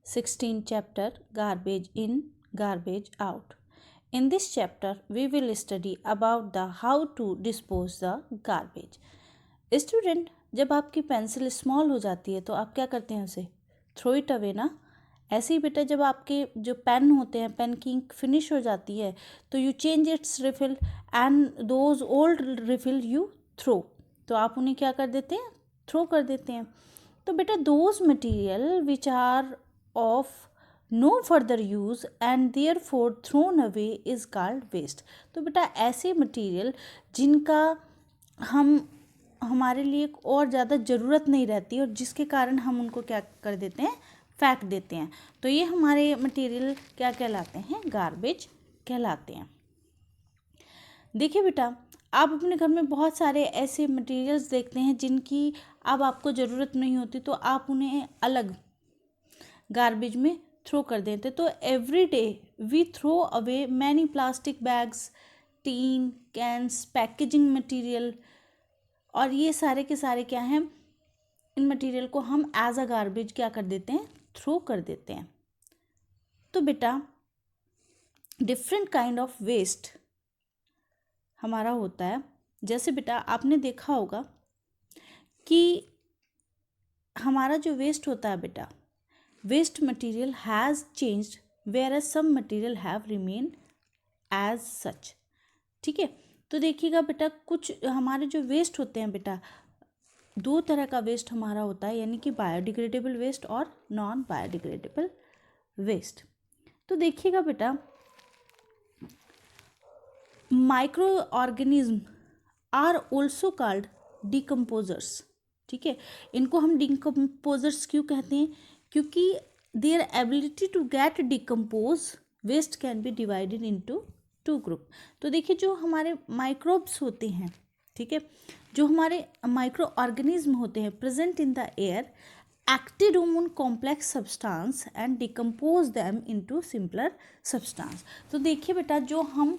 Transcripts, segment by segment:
16th chapter, Garbage In, Garbage Out. In this chapter, we will study about the how to dispose the garbage. Student, जब आपकी pencil small हो जाती है तो आप क्या करते हैं उसे थ्रो इट अवे ना. ऐसे ही बेटा जब आपके जो पेन होते हैं पेन की इंक फिनिश हो जाती है तो you change its refill and those old refill you throw. तो आप उन्हें क्या कर देते हैं थ्रो कर देते हैं. तो बेटा those material which are of no further use and therefore thrown away is called waste. तो बेटा ऐसे मटेरियल जिनका हमारे लिए और ज़्यादा ज़रूरत नहीं रहती और जिसके कारण हम उनको क्या कर देते हैं फेंक देते हैं, तो ये हमारे मटेरियल क्या कहलाते हैं गार्बेज कहलाते हैं. देखिए बेटा आप अपने घर में बहुत सारे ऐसे मटेरियल्स देखते हैं जिनकी अब आपको ज़रूरत नहीं होती तो आप उन्हें अलग गार्बेज में थ्रो कर देते. तो every day we throw away many plastic bags, tin cans, packaging material, और ये सारे के सारे क्या हैं इन मटेरियल को हम एज अ गार्बेज क्या कर देते हैं थ्रो कर देते हैं. तो बेटा डिफरेंट काइंड ऑफ वेस्ट हमारा होता है. जैसे बेटा आपने देखा होगा कि हमारा जो वेस्ट होता है बेटा waste material has changed whereas some material have remained as such. ठीक है, तो देखिएगा बेटा कुछ हमारे जो वेस्ट होते हैं बेटा दो तरह का वेस्ट हमारा होता है, यानी कि बायोडिग्रेडेबल वेस्ट और नॉन बायोडिग्रेडेबल वेस्ट. तो देखिएगा बेटा micro organism are also called decomposers. ठीक है, इनको हम डिकम्पोजर्स क्यों कहते हैं क्योंकि their ability to get decompose waste can be divided into two group. तो देखिए जो हमारे माइक्रोब्स होते हैं, ठीक है, जो हमारे माइक्रो ऑर्गेनिज्म होते हैं present in the air acted on complex substance and decompose them into simpler substance. तो देखिए बेटा जो हम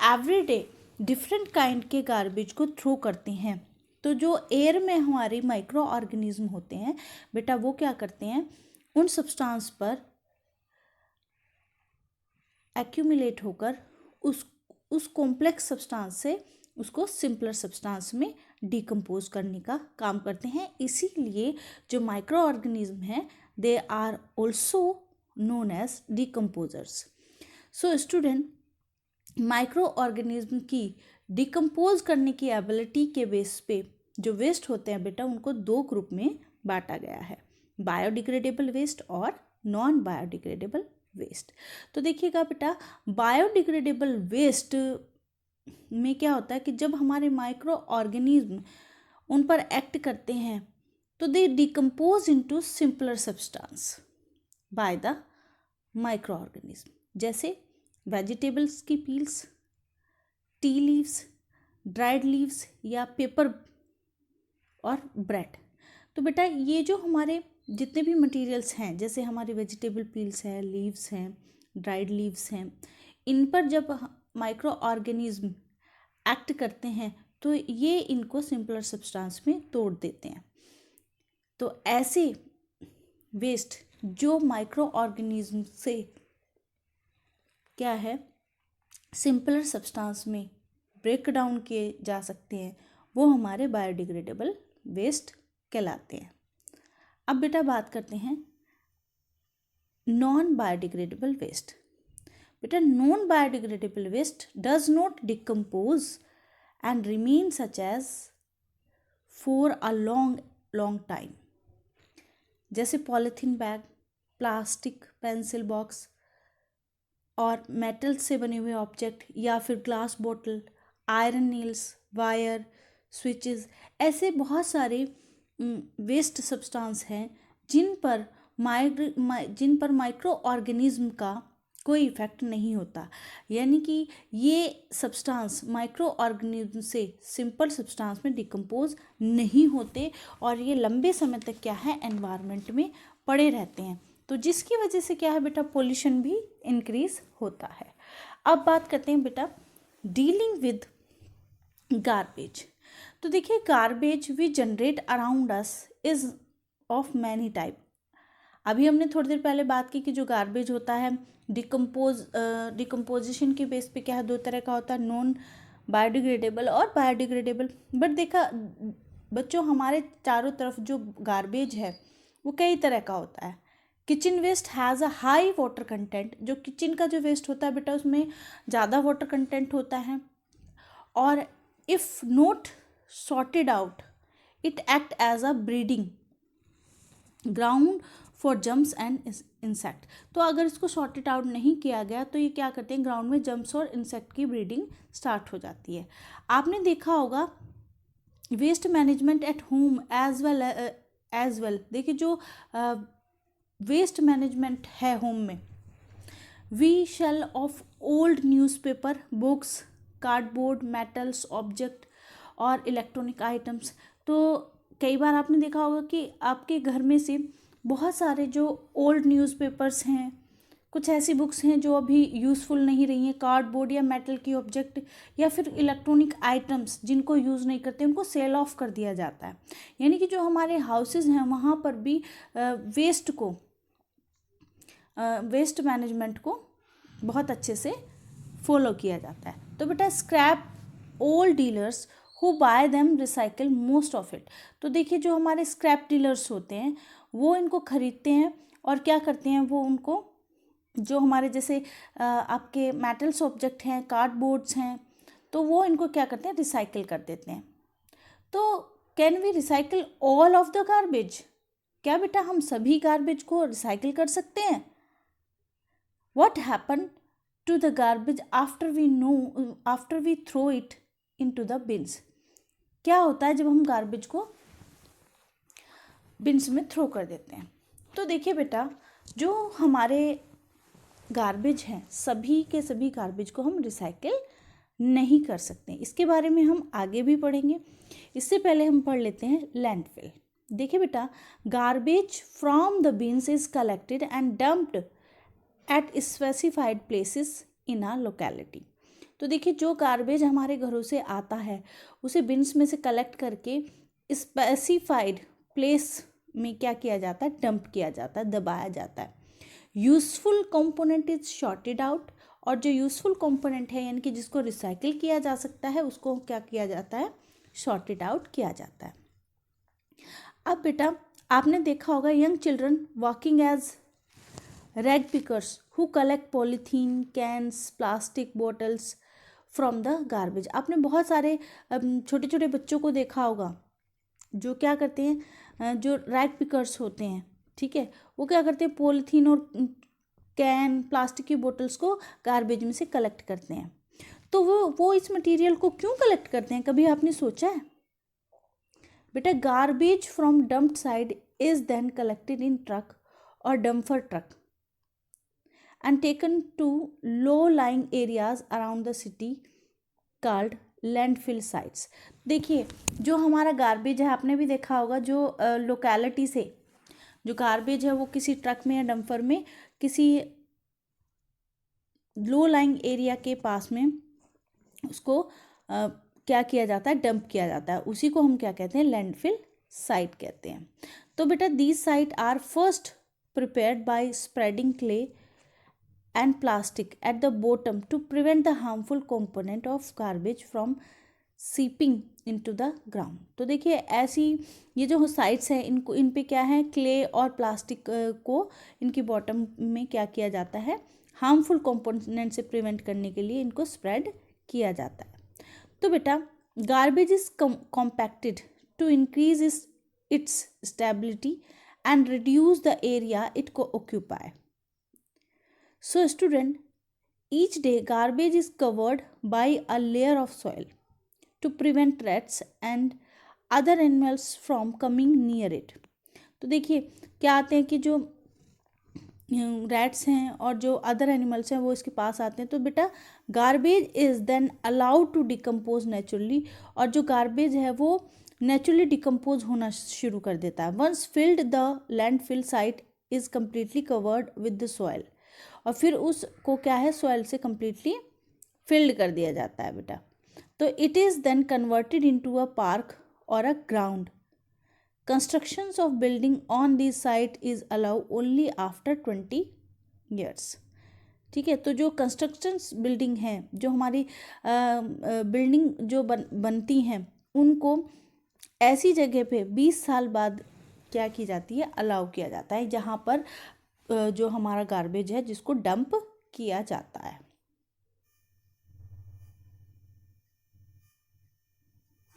एवरीडे डिफरेंट काइंड के गार्बेज को थ्रो करते हैं तो जो एयर में हमारे माइक्रो ऑर्गेनिज्म होते हैं बेटा वो क्या करते हैं उन सब्सटेंस पर एक्यूमुलेट होकर उस कॉम्प्लेक्स सब्सटेंस से उसको सिंपलर सब्सटेंस में डिकम्पोज करने का काम करते हैं. इसीलिए जो माइक्रो ऑर्गेनिज्म हैं they are also known as decomposers. So student micro organism की डिकम्पोज करने की एबिलिटी के बेस पे जो वेस्ट होते हैं बेटा उनको दो ग्रुप में बांटा गया है, बायोडिग्रेडेबल वेस्ट और नॉन बायोडिग्रेडेबल वेस्ट. तो देखिएगा बेटा बायोडिग्रेडेबल वेस्ट में क्या होता है कि जब हमारे माइक्रो ऑर्गेनिज्म उन पर एक्ट करते हैं तो दे decompose into simpler substance by the micro organism. जैसे वेजिटेबल्स की peels, tea leaves, dried leaves या पेपर और ब्रेड. तो बेटा ये जो हमारे जितने भी मटेरियल्स हैं जैसे हमारी वेजिटेबल पील्स हैं, लीव्स हैं, ड्राइड लीव्स हैं, इन पर जब माइक्रो ऑर्गेनिज्म एक्ट करते हैं तो ये इनको सिंपलर सब्सटेंस में तोड़ देते हैं. तो ऐसे वेस्ट जो माइक्रो ऑर्गेनिज्म से क्या है सिंपलर सब्सटेंस में ब्रेक डाउन किए जा सकते हैं वो हमारे बायोडिग्रेडेबल वेस्ट कहलाते हैं. अब बेटा बात करते हैं नॉन बायोडिग्रेडेबल वेस्ट. बेटा non biodegradable waste does not decompose and remain such as for a long time. जैसे polythene bag, plastic pencil box और मेटल से बने हुए ऑब्जेक्ट या फिर ग्लास बोतल, आयरन नील्स, वायर, स्विचेस, ऐसे बहुत सारे वेस्ट सब्सटेंस हैं जिन पर माइक्रो ऑर्गेनिज्म का कोई इफेक्ट नहीं होता, यानी कि ये सब्सटेंस माइक्रो ऑर्गेनिज्म से सिंपल सब्सटेंस में डिकम्पोज नहीं होते और ये लंबे समय तक क्या है एनवायरनमेंट में पड़े रहते हैं. तो जिसकी वजह से क्या है बेटा पोल्यूशन भी इंक्रीज होता है. अब बात करते हैं बेटा डीलिंग विद गार्बेज. तो देखिए garbage we generate around us is of many type. अभी हमने थोड़ी देर पहले बात की कि जो गार्बेज होता है डिकम्पोजिशन के बेस पे क्या है, दो तरह का होता है, नॉन बायोडिग्रेडेबल और बायोडिग्रेडेबल। बट देखा बच्चों, हमारे चारों तरफ जो गार्बेज है वो कई तरह का होता है। Kitchen waste has a high water content, जो किचन का जो वेस्ट होता है बेटा उसमें ज़्यादा वाटर कंटेंट होता है, और if not sorted out it act as a breeding ground for germs and insect. तो अगर इसको सॉर्टेड आउट नहीं किया गया तो ये क्या करते हैं, ग्राउंड में जम्स और इंसेक्ट की ब्रीडिंग स्टार्ट हो जाती है। आपने देखा होगा waste management at home as well. देखिए जो वेस्ट मैनेजमेंट है होम में, we sell off old newspaper, books, cardboard, metals object और इलेक्ट्रॉनिक आइटम्स। तो कई बार आपने देखा होगा कि आपके घर में से बहुत सारे जो ओल्ड न्यूज़पेपर्स हैं, कुछ ऐसी बुक्स हैं जो अभी यूज़फुल नहीं रही हैं, कार्डबोर्ड या मेटल की ऑब्जेक्ट या फिर इलेक्ट्रॉनिक आइटम्स जिनको यूज़ नहीं करते उनको सेल ऑफ कर दिया जाता है। यानी कि जो हमारे हाउसेस हैं वहाँ पर भी वेस्ट मैनेजमेंट को बहुत अच्छे से फॉलो किया जाता है। तो बेटा scrap old dealers who bye them recycle most of it. तो देखिए जो हमारे स्क्रैप डीलर्स होते हैं वो इनको खरीदते हैं और क्या करते हैं, वो उनको जो हमारे जैसे आपके मेटल्स ऑब्जेक्ट हैं, कार्डबोर्ड्स हैं, तो वो इनको क्या करते हैं, रिसाइकिल कर देते हैं। तो can we recycle all of the garbage? क्या बेटा हम सभी गार्बेज को रिसाइकिल कर सकते हैं? What happened to the garbage after we throw it into the bins? क्या होता है जब हम गार्बेज को बिन्स में थ्रो कर देते हैं? तो देखिए बेटा जो हमारे गार्बेज हैं सभी के सभी गार्बेज को हम रिसाइकिल नहीं कर सकते। इसके बारे में हम आगे भी पढ़ेंगे। इससे पहले हम पढ़ लेते हैं लैंडफिल। देखिए बेटा garbage from the bins is collected and dumped at specified places in a locality. तो देखिए जो गार्बेज हमारे घरों से आता है उसे बिन्स में से कलेक्ट करके स्पेसिफाइड प्लेस में क्या किया जाता है, डंप किया जाता है, दबाया जाता है। Useful component is shorted out, और जो यूज़फुल कंपोनेंट है यानी कि जिसको रिसाइकिल किया जा सकता है उसको क्या किया जाता है, शॉर्टेड आउट किया जाता है। अब बेटा आपने देखा होगा young children working as rag pickers who collect polythene, cans, plastic bottles from the garbage। आपने बहुत सारे छोटे छोटे बच्चों को देखा होगा जो क्या करते हैं, जो रैग पिकर्स होते हैं, ठीक है, वो क्या करते हैं, पॉलीथीन और कैन, प्लास्टिक की बोतल्स को गार्बेज में से कलेक्ट करते हैं। तो वो इस मटेरियल को क्यों कलेक्ट करते हैं, कभी आपने सोचा है? बेटा garbage from dumped side is then collected in truck और dumper truck and taken to low-lying areas around the city called landfill sites। देखिए जो हमारा गार्बेज है आपने भी देखा होगा जो लोकेलिटी से जो गार्बेज है वो किसी ट्रक में या डंपर में किसी लो लाइंग एरिया के पास में उसको क्या किया जाता है, डंप किया जाता है। उसी को हम क्या कहते हैं, लैंडफिल साइट कहते हैं। तो बेटा these site are first prepared by spreading clay and plastic at the bottom to prevent the harmful component of garbage from seeping into the ground। तो देखिए ऐसी ये जो साइट्स हैं इनको इन पे क्या है, क्ले और प्लास्टिक को इनकी बॉटम में क्या किया जाता है, हार्मफुल कंपोनेंट से प्रिवेंट करने के लिए इनको स्प्रेड किया जाता है। तो बेटा garbage is compacted to increase its stability and reduce the area it को occupy. So student, each day garbage is covered by a layer of soil to prevent rats and other animals from coming near it। तो देखिए क्या आते हैं कि जो rats हैं और जो अदर एनिमल्स हैं वो इसके पास आते हैं। तो बेटा garbage is then allowed to decompose naturally, और जो गार्बेज है वो नेचुरली डिकम्पोज होना शुरू कर देता है। Once filled the landfill site is completely covered with the soil, और फिर उसको क्या है, सॉइल से कम्प्लीटली फिल्ड कर दिया जाता है बेटा। तो it is then converted into a park और a ground constructions of building on this site is allow only after 20 years. ठीक है, तो जो कंस्ट्रक्शंस बिल्डिंग हैं, जो हमारी बिल्डिंग जो बनती हैं, उनको ऐसी जगह पे 20 साल बाद क्या की जाती है, अलाउ किया जाता है, जहाँ पर जो हमारा गार्बेज है जिसको डंप किया जाता है।